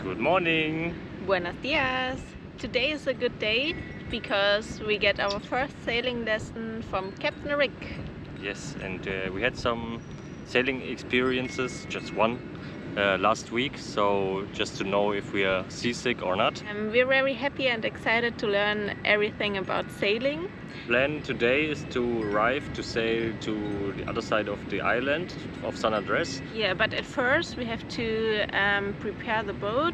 Good morning. Buenos dias. Today is a good day because we get our first sailing lesson from Captain Rick. Yes, and we had some sailing experiences, just one last week, so just to know if we are seasick or not. We're very happy and excited to learn everything about sailing. Plan today is to arrive to sail to the other side of the island of San Andres. Yeah, but at first we have to prepare the boat,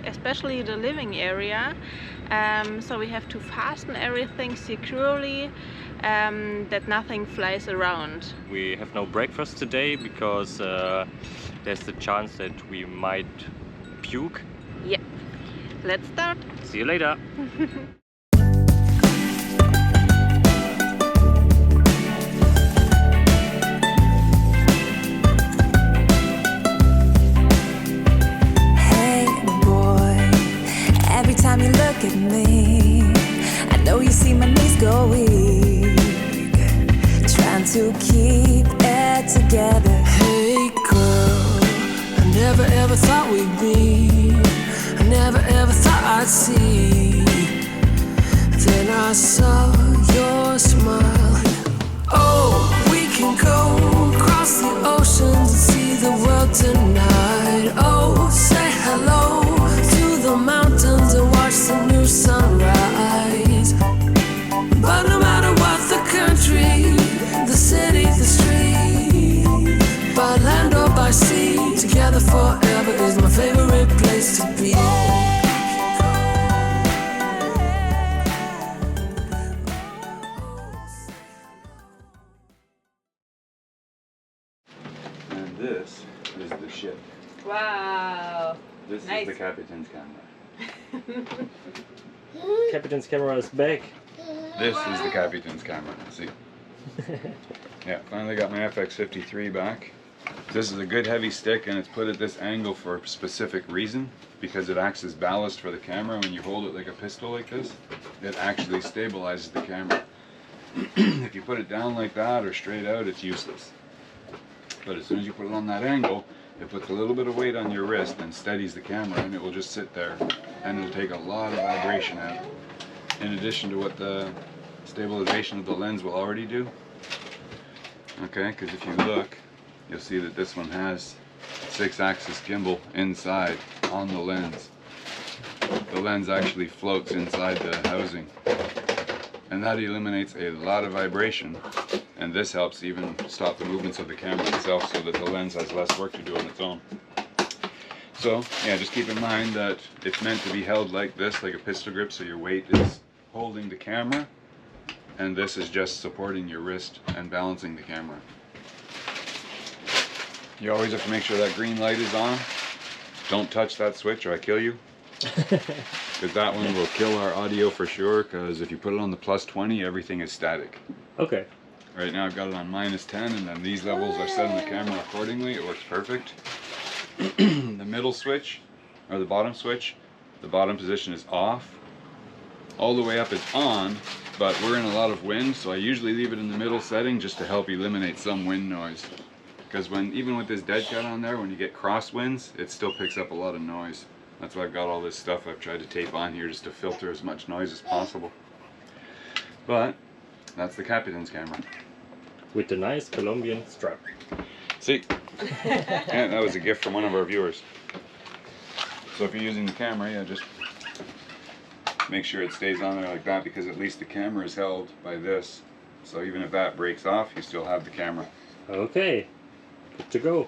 especially the living area. So we have to fasten everything securely, that nothing flies around. We have no breakfast today because there's the chance that we might puke. Yeah, let's start. See you later. Every time you look at me, I know you see my knees go weak, trying to keep it together. Hey girl, I never ever thought we'd be, I never ever thought I'd see. Then I saw your smile. Oh, we can go across the oceans and see the world tonight. Oh, say hello to the mountains and watch the new sunrise. But no matter what the country, the city, the street, by land or by sea, together forever is my favorite place to be. And this is the ship. Wow. This Nice. is the captain's camera. Captain's camera is back. This is the captain's camera. See? Yeah, finally got my FX53 back. This is a good heavy stick and it's put at this angle for a specific reason, because it acts as ballast for the camera. When you hold it like a pistol like this, it actually stabilizes the camera. If you put it down like that or straight out, it's useless. But as soon as you put it on that angle, it puts a little bit of weight on your wrist and steadies the camera, and it will just sit there and it'll take a lot of vibration out, in addition to what the stabilization of the lens will already do. Okay, because if you look, you'll see that this one has 6-axis gimbal inside on the lens. The lens actually floats inside the housing, and that eliminates a lot of vibration, and this helps even stop the movements of the camera itself so that the lens has less work to do on its own. So yeah, just keep in mind that it's meant to be held like this, like a pistol grip, so your weight is holding the camera and this is just supporting your wrist and balancing the camera. You always have to make sure that green light is on. Don't touch that switch or I kill you. Because that one will kill our audio for sure, because if you put it on the +20, everything is static. Okay. Right now I've got it on -10, and then these levels are set on the camera accordingly. It works perfect. The middle switch, or the bottom switch, the bottom position is off. All the way up is on, but we're in a lot of wind, so I usually leave it in the middle setting just to help eliminate some wind noise. Because even with this dead cut on there, when you get crosswinds, it still picks up a lot of noise. That's why I've got all this stuff I've tried to tape on here just to filter as much noise as possible. But that's the captain's camera. With the nice Colombian strap. See? Yeah, that was a gift from one of our viewers. So if you're using the camera, yeah, just make sure it stays on there like that, because at least the camera is held by this. So even if that breaks off, you still have the camera. Okay. Good to go.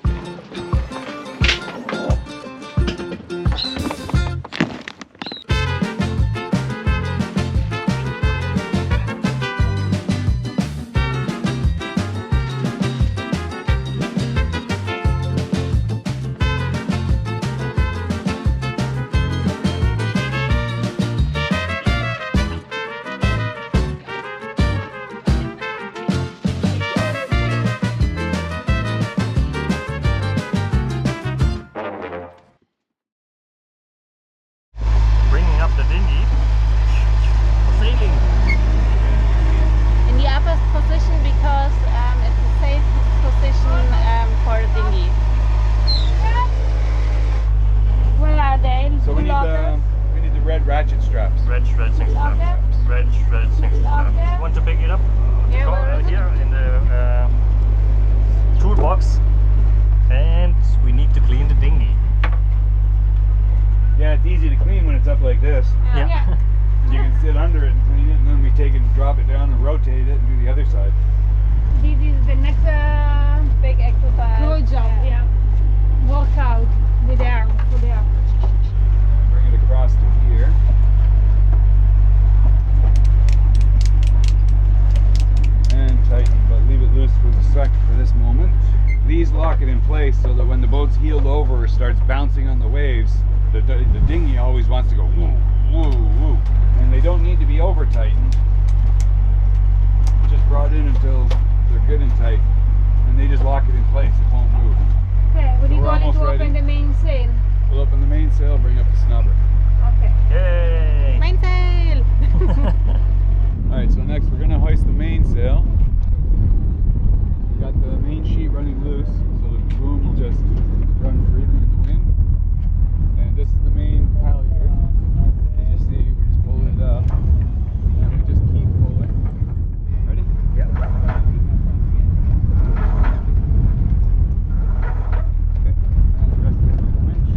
side. This is the next Big exercise. crawl job, yeah. Workout with the arm, for the arm. And bring it across to here. And tighten, but leave it loose for this moment. These lock it in place so that when the boat's heeled over or starts bouncing on the waves, the dinghy always wants to go woo, woo, woo. And they don't need to be over tightened. Just brought in until they're good and tight. And they just lock it in place, it won't move. Okay, when So you we're going to almost open ready. the mainsail. We'll open the mainsail, bring up the snubber. Okay. Yay! Mainsail! Alright, so next we're going to hoist the mainsail. We got the main sheet running loose, so the boom will just run freely in the wind. And this is the main halyard. As you see, we just pull it up. And we just keep pulling. Ready? Yeah. Okay. And the rest of it is the winch.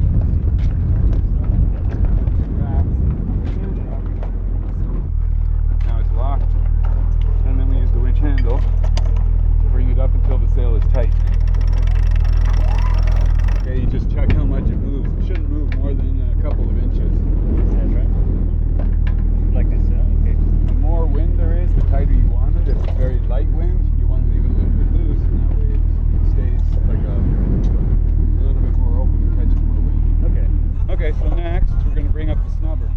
Now it's locked. And then we use the winch handle to bring it up until the sail is tight. Okay, you just check how much it moves. It shouldn't move more than a couple of inches. That's right. Like this, yeah? Okay. The more wind there is, the tighter you want it. If it's very light wind, you want to leave it a little bit loose, and that way it stays like a little bit more open and catches more wind. Okay. Okay, so next we're going to bring up the snubber.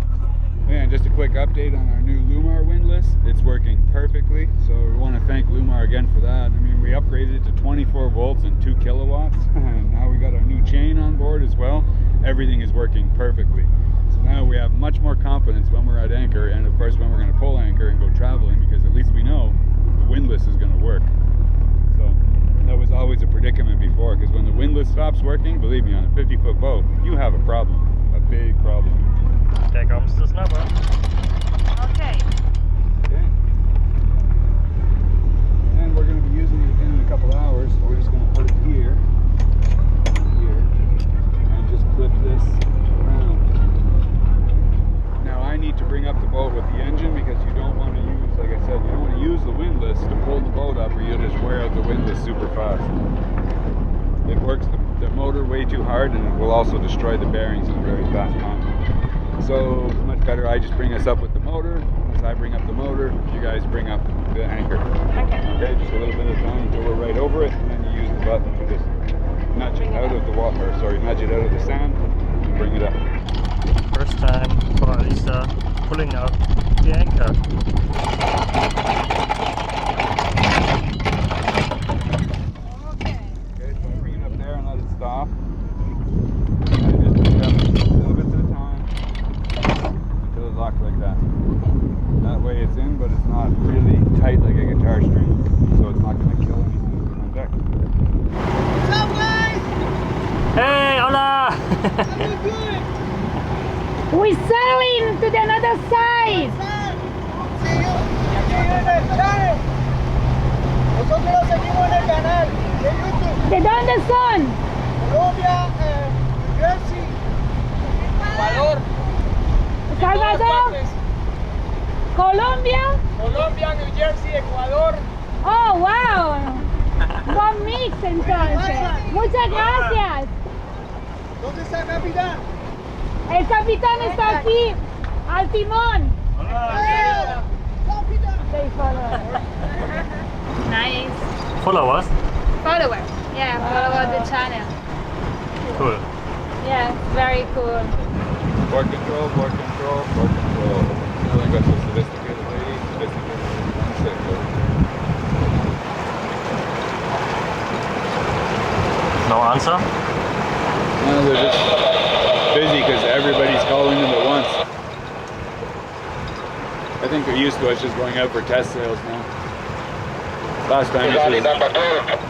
And just a quick update on our new Lumar windlass. It's working perfectly, so we want to thank Lumar again for that. I mean, we upgraded it to 24 volts and 2 kilowatts, and now we got our new chain on board as well. Everything is working perfectly. So now we have much more confidence when we're at anchor, and of course when we're going to pull anchor and go traveling, because at least we know the windlass is going to work. So that was always a predicament before, because when the windlass stops working, believe me, on a 50-foot boat, you have a problem, a big problem. There comes the snubber. Okay. Okay. And we're going to be using it again in a couple hours, so we're just going to put it here, and just clip this around. Now I need to bring up the boat with the engine because you don't want to use, like I said, you don't want to use the windlass to pull the boat up or you'll just wear out the windlass super fast. It works the motor way too hard and it will also destroy the bearings in a very fast time. So it's much better I just bring us up with the motor. As I bring up the motor, you guys bring up the anchor. Okay, just a little bit of time until we're right over it, and then you use the button to just nudge it out of the water, nudge it out of the sand and bring it up. First time for Alisa pulling out the anchor. Okay. Okay, so I bring it up there and let it stop. And I just bring it up little bits at a time until it's locked like that. That way it's in, but it's not really tight like a guitar string, so it's not going to kill anything on deck. What's up, guys? Hey, hola! We're sailing to the other side. See you en el channel. Nosotros seguimos en el canal de YouTube. ¿De dónde son? Colombia, New Jersey, Ecuador. Salvador, Colombia. Colombia, New Jersey, Ecuador. Oh, wow. Buen mix entonces. Muchas gracias. ¿Dónde está el capitán? El capitán está aquí, al timón. Capitán. They follow. Nice. Follow us? Follower. Yeah, follow the channel. Cool. Yeah, very cool. Port control, port control, port control. Nothing got so sophisticated lady, sophisticated lady. No answer? No, they're just busy because everybody's calling them at once. I think they're used to us just going out for test sails now. Last time it was,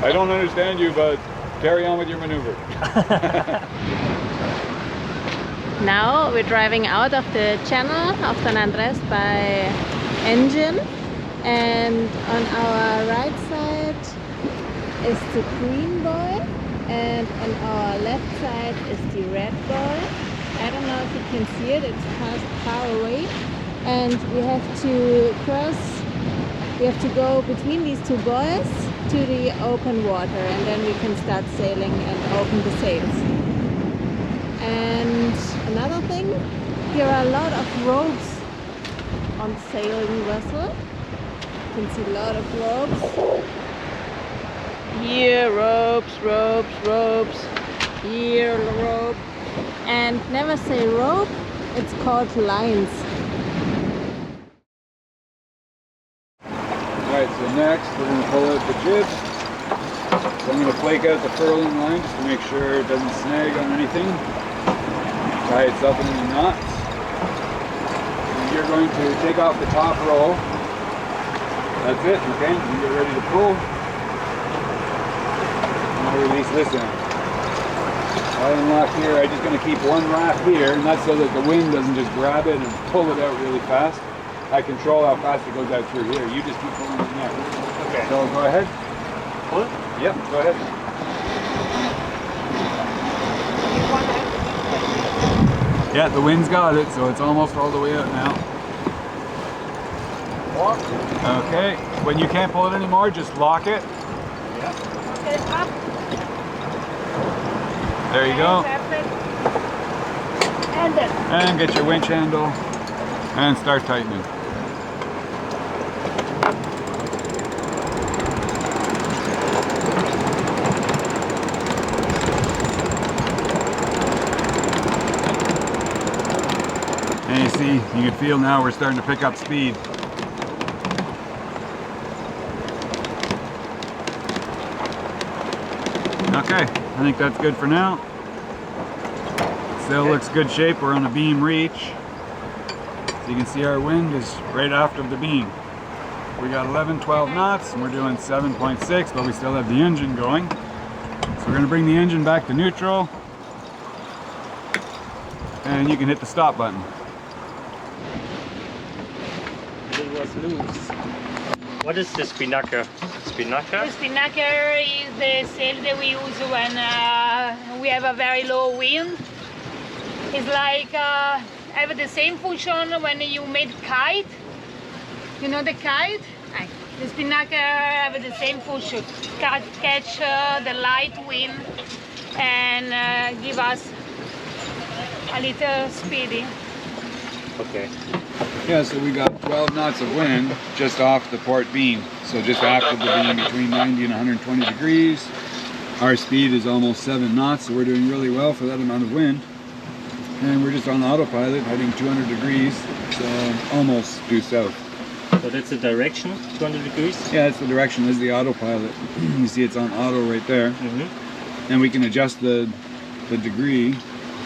I don't understand you, but carry on with your maneuver. Now we're driving out of the channel of San Andres by engine, and on our right side is the green buoy, and on our left side is the red buoy. I don't know if you can see it, it's far away, and we have to cross We have to go between these two buoys to the open water, and then we can start sailing and open the sails. And another thing, here are a lot of ropes on sailing vessel. You can see a lot of ropes. Here ropes, ropes, ropes. Here rope. And never say rope, it's called lines. Alright, so next we're going to pull out the jib. So I'm going to flake out the furling line just to make sure it doesn't snag on anything. Tie it up in the knots. And you're going to take off the top roll. That's it, okay? You get ready to pull. And I'll release this end. I'll unlock here. I'm just going to keep one wrap here, and that's so that the wind doesn't just grab it and pull it out really fast. I control how fast it goes out through here. You just keep pulling it now. Okay. So go ahead. Pull it? Yep, go ahead. Yeah, the wind's got it, so it's almost all the way out now. Okay, when you can't pull it anymore, just lock it. Yeah. Okay, up. There you go. And then. And get your winch handle and start tightening. And you see, you can feel now we're starting to pick up speed. Okay, I think that's good for now. Sail looks good shape, we're on a beam reach. So you can see our wind is right after the beam. We got 11, 12 knots and we're doing 7.6, but we still have the engine going. So we're gonna bring the engine back to neutral. And you can hit the stop button. It was loose. What is the spinnaker? Spinnaker? The spinnaker is the sail that we use when we have a very low wind. It's like have the same function when you make kite. You know the kite? The spinnaker have the same function. Catch the light wind and give us a little speedy. Okay. Yeah, so we got 12 knots of wind just off the port beam. So just after the beam between 90 and 120 degrees. Our speed is almost 7 knots, so we're doing really well for that amount of wind. And we're just on autopilot heading 200 degrees, so almost due south. So that's the direction, 200 degrees? Yeah, that's the direction, this is the autopilot. You see it's on auto right there. Mm-hmm. And we can adjust the degree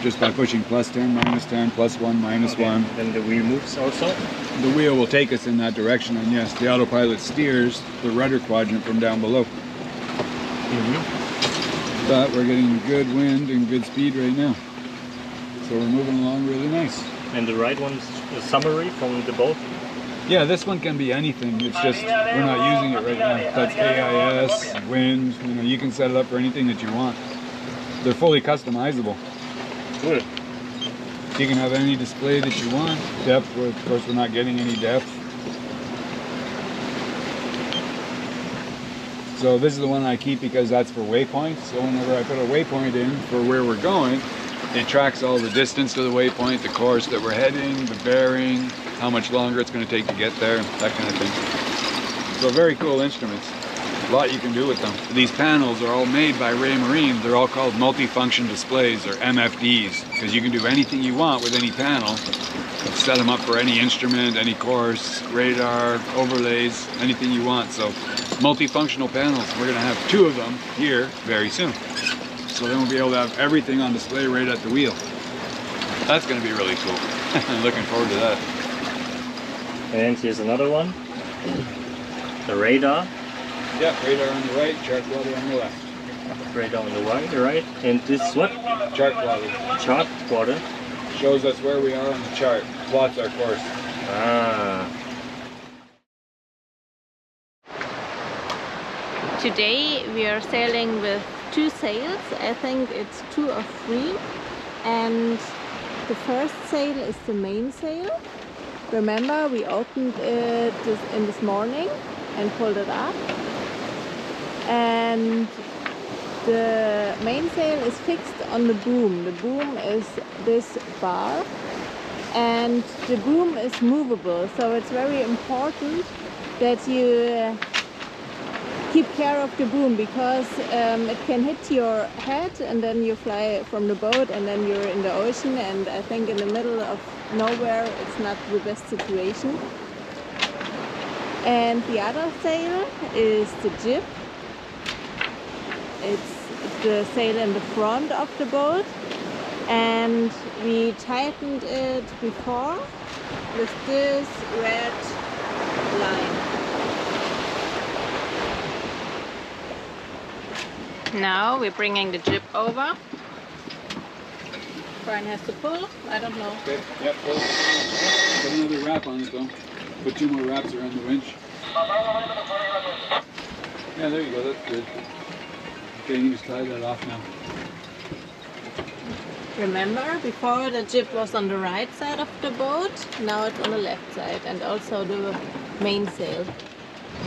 just by pushing +10, -10, +1, -1. Then the wheel moves also? The wheel will take us in that direction, and yes, the autopilot steers the rudder quadrant from down below. Mm-hmm. But we're getting good wind and good speed right now. So we're moving along really nice. And the right one's a summary from the boat? Yeah, this one can be anything. It's just we're not using it right now. That's AIS, wind, you know, you can set it up for anything that you want. They're fully customizable. Cool. You can have any display that you want. Depth, of course we're not getting any depth. So this is the one I keep because that's for waypoints. So whenever I put a waypoint in for where we're going, it tracks all the distance to the waypoint, the course that we're heading, the bearing, how much longer it's going to take to get there, that kind of thing. So very cool instruments. A lot you can do with them. These panels are all made by Ray Marine. They're all called multifunction displays, or MFDs, because you can do anything you want with any panel. Set them up for any instrument, any course, radar, overlays, anything you want. So multifunctional panels. We're going to have 2 of them here very soon. So then we'll be able to have everything on display right at the wheel. That's going to be really cool. I'm looking forward to that. And here's another one. The radar. Yeah, radar on the right, chart plotter on the left. Radar on the right. And this what? Chart plotter. Chart plotter. Shows us where we are on the chart. Plots our course. Ah. Today we are sailing with 2 sails. I think it's 2 or 3. And the first sail is the mainsail. Remember, we opened it this morning. and pulled it up. And the mainsail is fixed on the boom. The boom is this bar, and the boom is movable, so it's very important that you keep care of the boom, because it can hit your head and then you fly from the boat and then you're in the ocean, and I think in the middle of nowhere it's not the best situation. And the other sail is the jib. It's the sail in the front of the boat, and we tightened it before with this red line. Now we're bringing the jib over. Brian has to pull, I don't know. Okay, yep, pull. Put another wrap on it though. Put 2 more wraps around the winch. Yeah, there you go, that's good. Okay, you just tie that off now. Remember, before the jib was on the right side of the boat, now it's on the left side, and also the mainsail.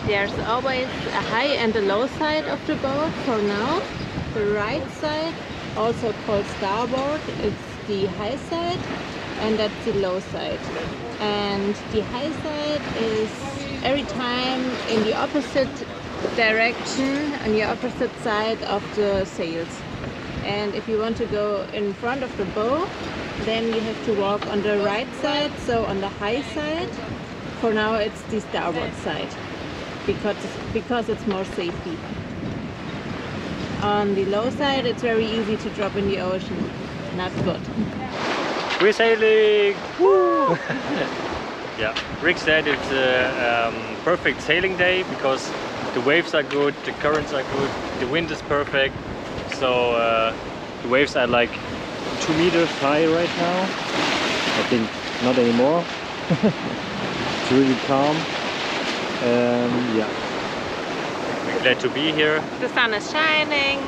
There's always a high and a low side of the boat. For now, the right side, also called starboard, it's the high side, and that's the low side. And the high side is every time in the opposite direction, on the opposite side of the sails. And if you want to go in front of the bow, then you have to walk on the right side, so on the high side. For now it's the starboard side, because it's more safety. On the low side it's very easy to drop in the ocean. Not good. We're sailing! Woo! Yeah, Rick said it's a perfect sailing day because the waves are good, the currents are good, the wind is perfect. So the waves are like 2 meters high right now. I think not anymore. It's really calm. Yeah. We're glad to be here. The sun is shining.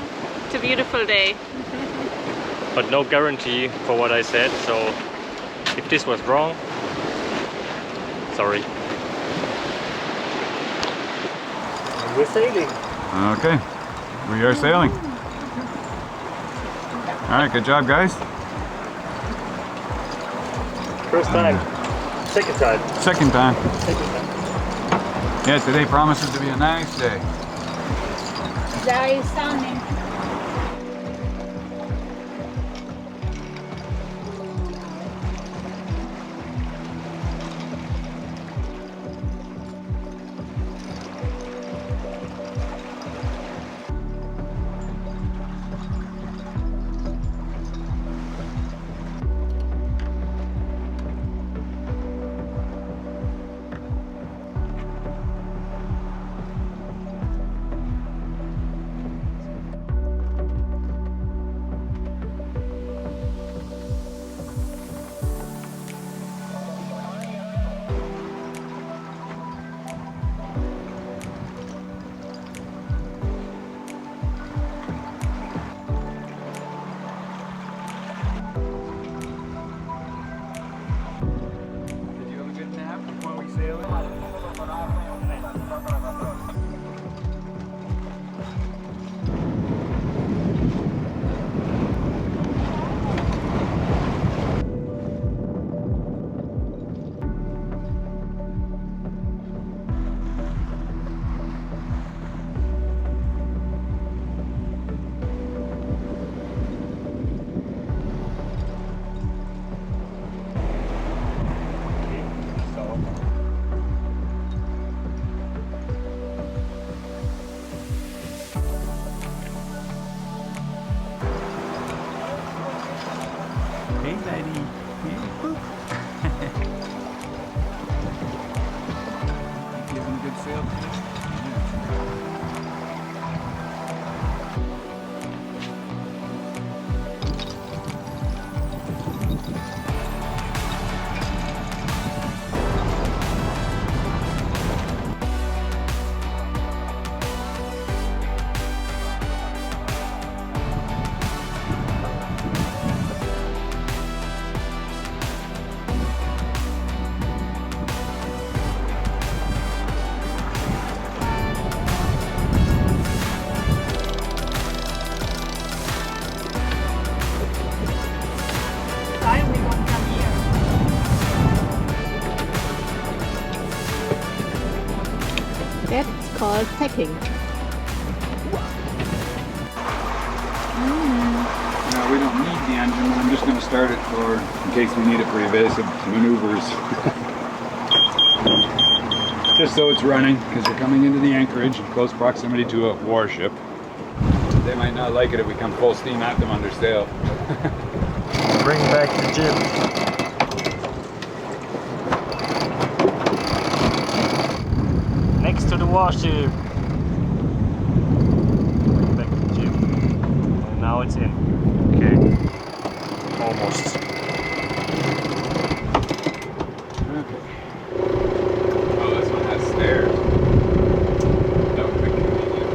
It's a beautiful day. But no guarantee for what I said. So if this was wrong, sorry. And we're sailing. Okay, we are sailing. Alright, good job guys. First time. Second time. Second time. Second time. Yeah, today promises to be a nice day. Very sunny. Hey lady. Giving a good sail today? called tacking. No, we don't need the engine, but I'm just going to start it for in case we need it for evasive maneuvers. Just so it's running, because we're coming into the anchorage in close proximity to a warship. They might not like it if we come full steam at them under sail. Bring back the jib. Next to the warship. Bring back the jib. And now it's in. Okay. Almost. Okay. Oh, this one has stairs. That would be convenient.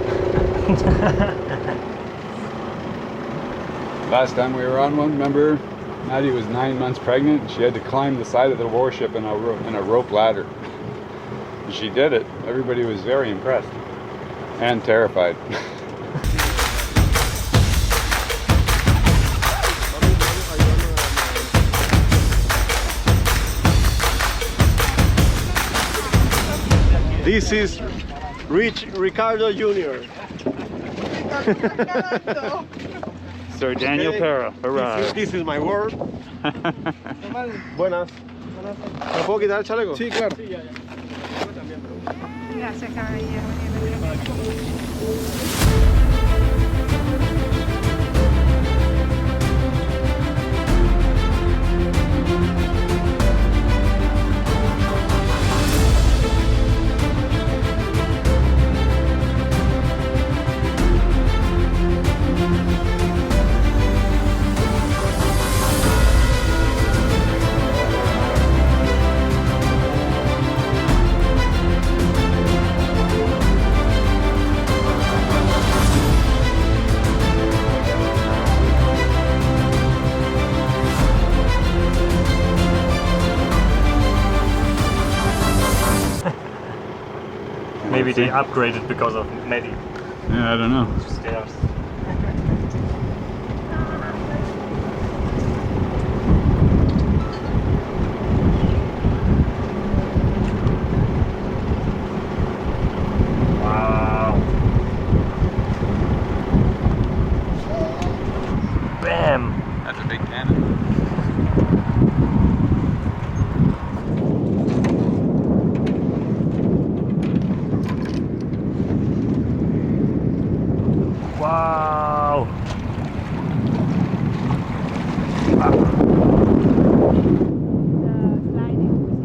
Last time we were on one, remember? Maddie was 9 months pregnant and she had to climb the side of the warship in a rope ladder. And she did it. Everybody was very impressed and terrified. This is Ricardo Jr. Sir Daniel Para arrived. This is my word. Buenas. ¿Me puedo quitar el chaleco? Sí, claro. Gracias, caballero. Maybe they upgraded because of Maddie. Yeah, I don't know. Stairs. Wow. Bam! That's a big cannon. Wow!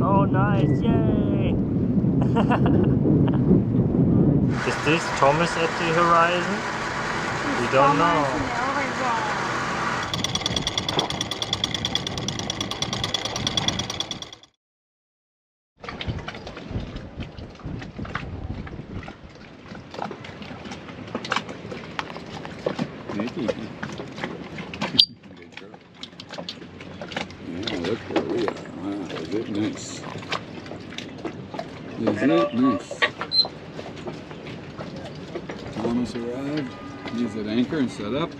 Oh, nice! Yay! Is this Thomas at the horizon? We don't know. Yeah, look where we are. Wow, is it nice? Is it nice? Thomas arrived. He's at anchor and set up.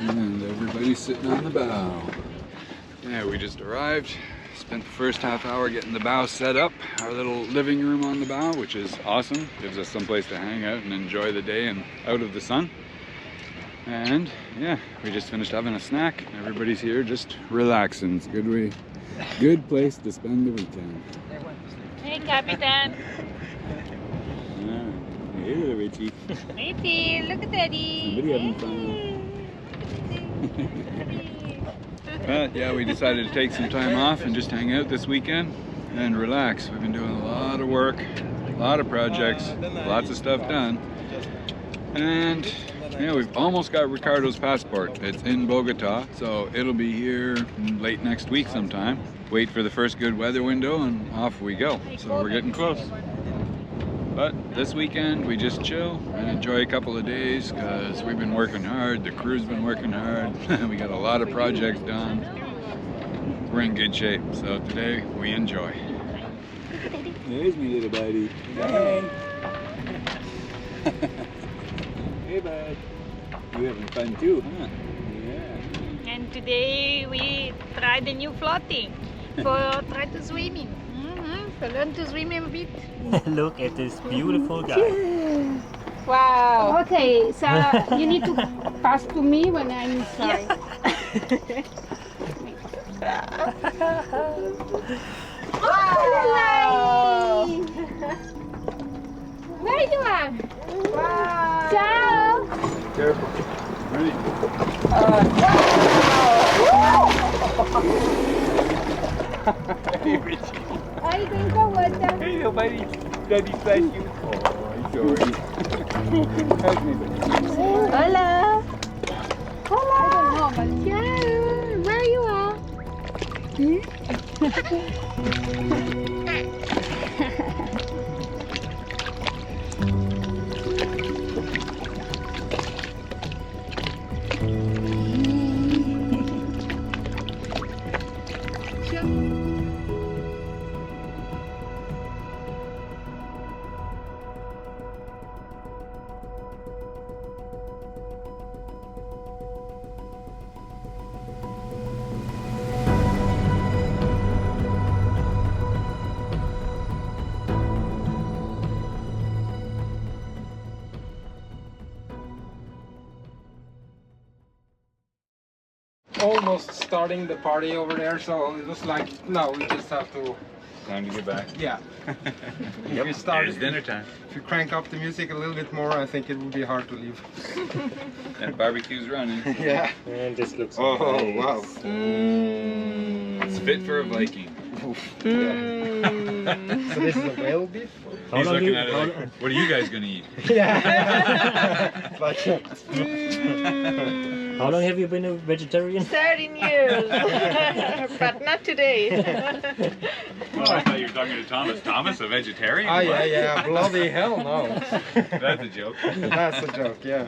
And everybody's sitting on the bow. Yeah, we just arrived. Spent the first half hour getting the bow set up. Our little living room on the bow, which is awesome. Gives us some place to hang out and enjoy the day and out of the sun. And yeah, we just finished having a snack. Everybody's here just relaxing. It's a good place to spend the weekend. Hey, Capitan. Yeah. Hey there, Richie. Richie, look at Daddy. Somebody having fun. But yeah, we decided to take some time off and just hang out this weekend and relax. We've been doing a lot of work, a lot of projects, lots of stuff done. And yeah, we've almost got Ricardo's passport. It's in Bogota, so it'll be here late next week sometime. Wait for the first good weather window and off we go. So we're getting close. But this weekend we just chill and enjoy a couple of days because we've been working hard, the crew's been working hard, we got a lot of projects done. We're in good shape, so today we enjoy. There's me little buddy. Hey. Hey bud. You having fun too, huh? Yeah. And today we tried the new floating for try to swimming. I learned to swim a bit. Look at this beautiful guy. Wow. Okay, so you need to pass to me when I'm inside. Wow. Where you are? Wow. Ciao. Careful. Ready? Hey, Richie. Are you going forward? Hey, nobody. Daddy flash you. Oh, sorry. Help me. Hola. I don't know, but ciao. Where you are? Almost starting the party over there, so it was like, no, we just have to, Time to get back. yeah. Yep. You start- It's dinner time. If you crank up the music a little bit more, I think it would be hard to leave. That barbecue's running. Yeah. And this looks Oh, nice. wow. It's fit for a Viking. So this is a whale beef? How He's long looking you- at it how like, long- what are you guys gonna eat? Yeah. Like, How long have you been a vegetarian? 13 years. But not today. Oh, I thought you were talking to Thomas. Thomas, a vegetarian? oh, yeah, What? yeah, bloody hell no. That's a joke. That's a joke, yeah.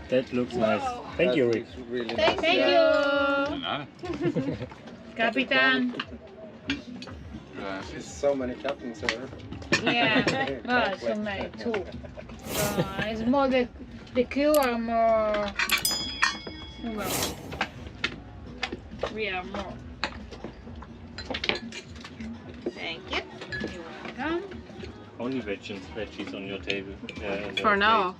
That looks nice. Thank you, Rick. Really Thank nice. you. Nada. Capitan. There's so many captains here. Yeah. Oh, so many too. It's more the crew are more. Well, we are more. Thank you. You're welcome. Only veggies on your table. For now.